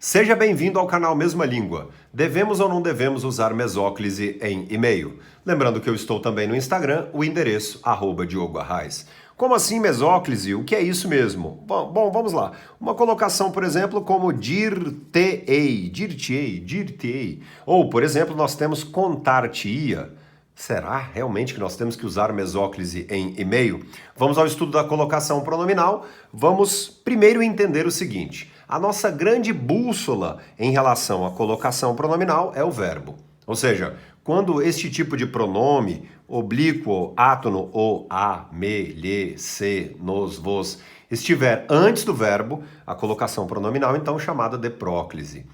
Seja bem-vindo ao canal Mesma Língua. Devemos ou não devemos usar mesóclise em e-mail? Lembrando que eu estou também no Instagram, o endereço @Diogo Arraes. Como assim mesóclise? O que é isso mesmo? Bom, vamos lá. Uma colocação, por exemplo, como dir-te-ei, dir-te-ei, dir-te-ei. Ou, por exemplo, nós temos contar-te-ia. Será realmente que nós temos que usar mesóclise em e-mail? Vamos ao estudo da colocação pronominal. Vamos primeiro entender o seguinte: a nossa grande bússola em relação à colocação pronominal é o verbo. Ou seja, quando este tipo de pronome, oblíquo, átono, o, a, me, lhe, se, nos, vos, estiver antes do verbo, a colocação pronominal então chamada de próclise.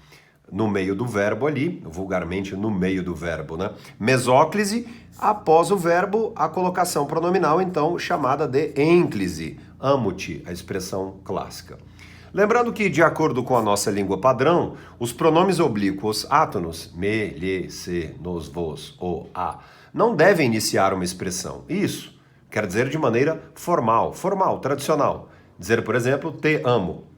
No meio do verbo ali, vulgarmente no meio do verbo, né? Mesóclise, após o verbo, a colocação pronominal, então, chamada de ênclise. Amo-te, a expressão clássica. Lembrando que, de acordo com a nossa língua padrão, os pronomes oblíquos átonos, me, lhe, se, nos, vos, o, a, não devem iniciar uma expressão. Isso quer dizer de maneira formal, tradicional. Dizer, por exemplo, te amo.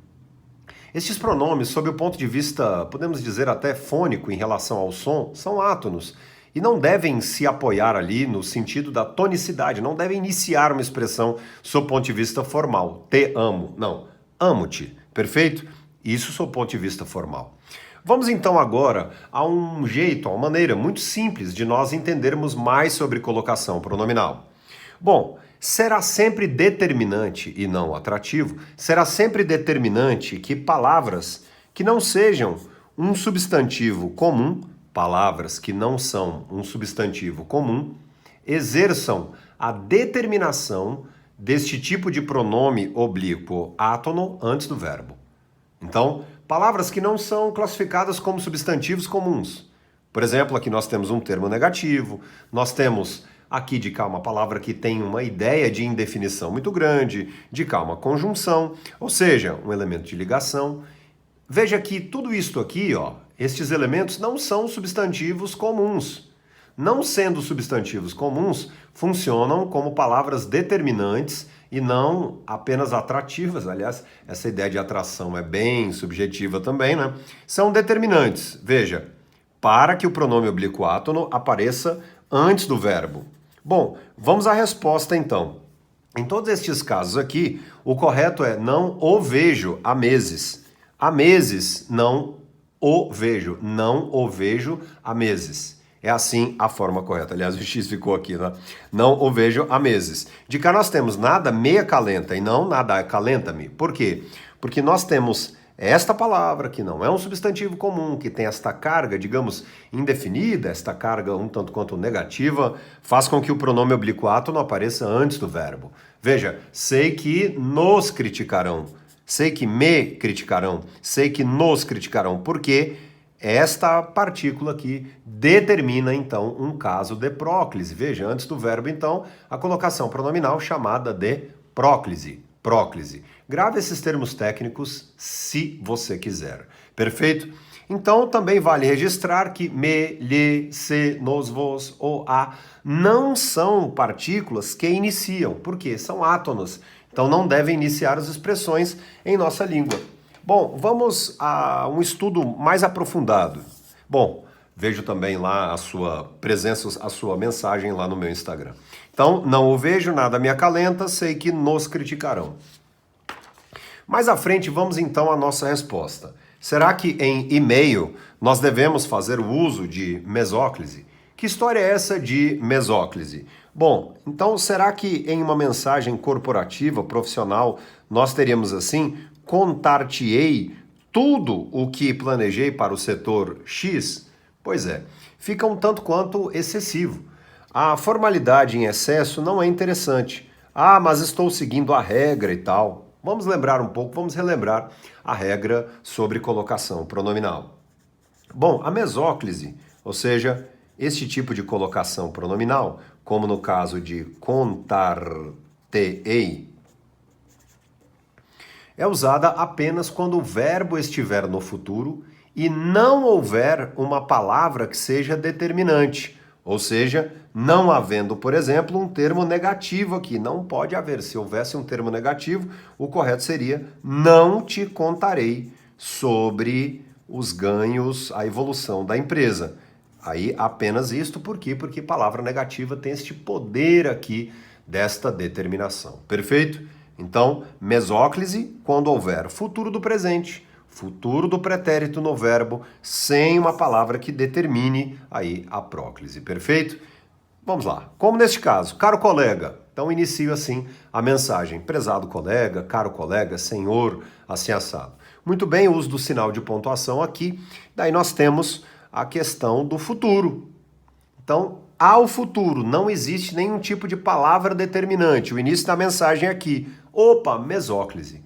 Estes pronomes, sob o ponto de vista, podemos dizer até fônico em relação ao som, são átonos e não devem se apoiar ali no sentido da tonicidade, não devem iniciar uma expressão sob o ponto de vista formal. Te amo. Não, amo-te. Perfeito? Isso sob o ponto de vista formal. Vamos então agora a um jeito, a uma maneira muito simples de nós entendermos mais sobre colocação pronominal. Bom, será sempre determinante e não atrativo, será sempre determinante que palavras que não sejam um substantivo comum, palavras que não são um substantivo comum, exerçam a determinação deste tipo de pronome oblíquo átono antes do verbo. Então, palavras que não são classificadas como substantivos comuns. Por exemplo, aqui nós temos um termo negativo, nós temos aqui de cá uma palavra que tem uma ideia de indefinição muito grande, de cá uma conjunção, ou seja, um elemento de ligação. Veja que tudo isto aqui, estes elementos não são substantivos comuns. Não sendo substantivos comuns, funcionam como palavras determinantes e não apenas atrativas. Aliás, essa ideia de atração é bem subjetiva também, né? São determinantes. Veja, para que o pronome oblíquo átono apareça antes do verbo. Bom, vamos à resposta então. Em todos estes casos aqui, o correto é não o vejo há meses. Há meses, não o vejo. Não o vejo há meses. É assim a forma correta. Aliás, o X ficou aqui, né? Não o vejo há meses. De cá nós temos nada me acalenta e não nada acalenta-me. Por quê? Porque nós temos esta palavra, que não é um substantivo comum, que tem esta carga, digamos, indefinida, esta carga um tanto quanto negativa, faz com que o pronome oblíquo átono apareça antes do verbo. Veja, sei que nos criticarão, sei que me criticarão, sei que nos criticarão, porque esta partícula aqui determina, então, um caso de próclise. Veja, antes do verbo, então, a colocação pronominal chamada de próclise. Próclise. Grave esses termos técnicos se você quiser. Perfeito? Então, também vale registrar que me, lhe, se, nos, vos, o, a não são partículas que iniciam. Por quê? São átonos. Então, não devem iniciar as expressões em nossa língua. Bom, vamos a um estudo mais aprofundado. Bom, vejo também lá a sua presença, a sua mensagem lá no meu Instagram. Então, não o vejo, nada me acalenta, sei que nos criticarão. Mais à frente, vamos então à nossa resposta. Será que em e-mail nós devemos fazer o uso de mesóclise? Que história é essa de mesóclise? Bom, então será que em uma mensagem corporativa, profissional, nós teríamos assim: contar-te-ei tudo o que planejei para o setor X? Pois é, fica um tanto quanto excessivo. A formalidade em excesso não é interessante. Ah, mas estou seguindo a regra e tal. Vamos lembrar um pouco, vamos relembrar a regra sobre colocação pronominal. Bom, a mesóclise, ou seja, este tipo de colocação pronominal, como no caso de contar-te-ei, é usada apenas quando o verbo estiver no futuro e não houver uma palavra que seja determinante. Ou seja, não havendo, por exemplo, um termo negativo aqui. Não pode haver. Se houvesse um termo negativo, o correto seria: não te contarei sobre os ganhos, a evolução da empresa. Aí apenas isto, por quê? Porque palavra negativa tem este poder aqui desta determinação. Perfeito? Então, mesóclise quando houver futuro do presente, futuro do pretérito no verbo, sem uma palavra que determine aí a próclise. Perfeito? Vamos lá. Como neste caso, caro colega. Então inicio assim a mensagem. Prezado colega, caro colega, senhor, assim assado. Muito bem, o uso do sinal de pontuação aqui. Daí nós temos a questão do futuro. Então, ao futuro, não existe nenhum tipo de palavra determinante. O início da mensagem aqui. Opa, mesóclise.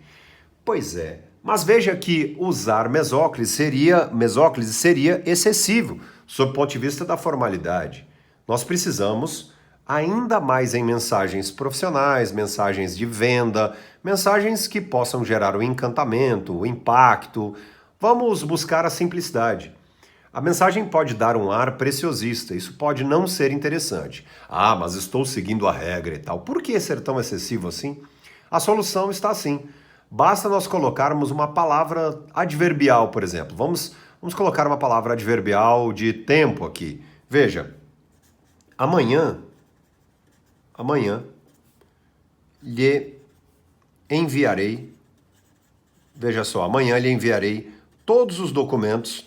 Pois é, mas veja que usar mesóclise seria excessivo, sob o ponto de vista da formalidade. Nós precisamos, ainda mais em mensagens profissionais, mensagens de venda, mensagens que possam gerar o encantamento, o impacto. Vamos buscar a simplicidade. A mensagem pode dar um ar preciosista, isso pode não ser interessante. Ah, mas estou seguindo a regra e tal. Por que ser tão excessivo assim? A solução está assim. Basta nós colocarmos uma palavra adverbial, por exemplo. Vamos colocar uma palavra adverbial de tempo aqui. Veja, amanhã lhe enviarei, veja só, amanhã lhe enviarei todos os documentos.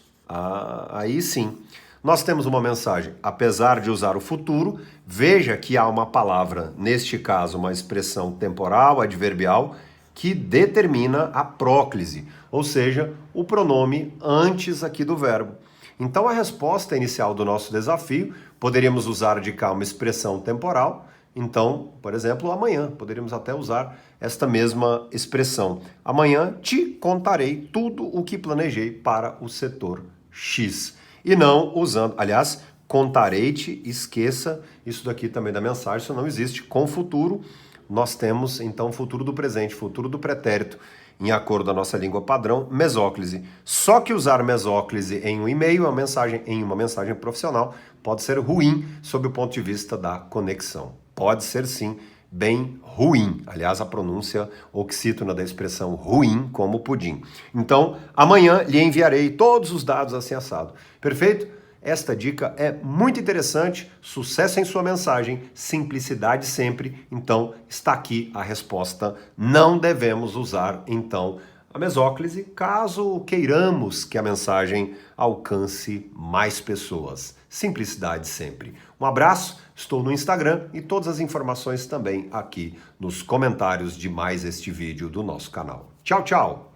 Aí sim, nós temos uma mensagem, apesar de usar o futuro, veja que há uma palavra, neste caso uma expressão temporal, adverbial, que determina a próclise, ou seja, o pronome antes aqui do verbo. Então a resposta inicial do nosso desafio, poderíamos usar de cá uma expressão temporal, então, por exemplo, amanhã, poderíamos até usar esta mesma expressão. Amanhã te contarei tudo o que planejei para o setor X. E não usando, aliás, contarei-te, esqueça, isso daqui também da mensagem, isso não existe. Com futuro, nós temos então futuro do presente, futuro do pretérito, em acordo com a nossa língua padrão, mesóclise. Só que usar mesóclise em um e-mail, em uma mensagem profissional, pode ser ruim sob o ponto de vista da conexão. Pode ser sim bem ruim. Aliás, a pronúncia oxítona da expressão ruim como pudim. Então, amanhã lhe enviarei todos os dados assim assado. Perfeito? Esta dica é muito interessante, sucesso em sua mensagem, simplicidade sempre. Então, está aqui a resposta. Não devemos usar, então, a mesóclise caso queiramos que a mensagem alcance mais pessoas. Simplicidade sempre. Um abraço, estou no Instagram e todas as informações também aqui nos comentários de mais este vídeo do nosso canal. Tchau, tchau!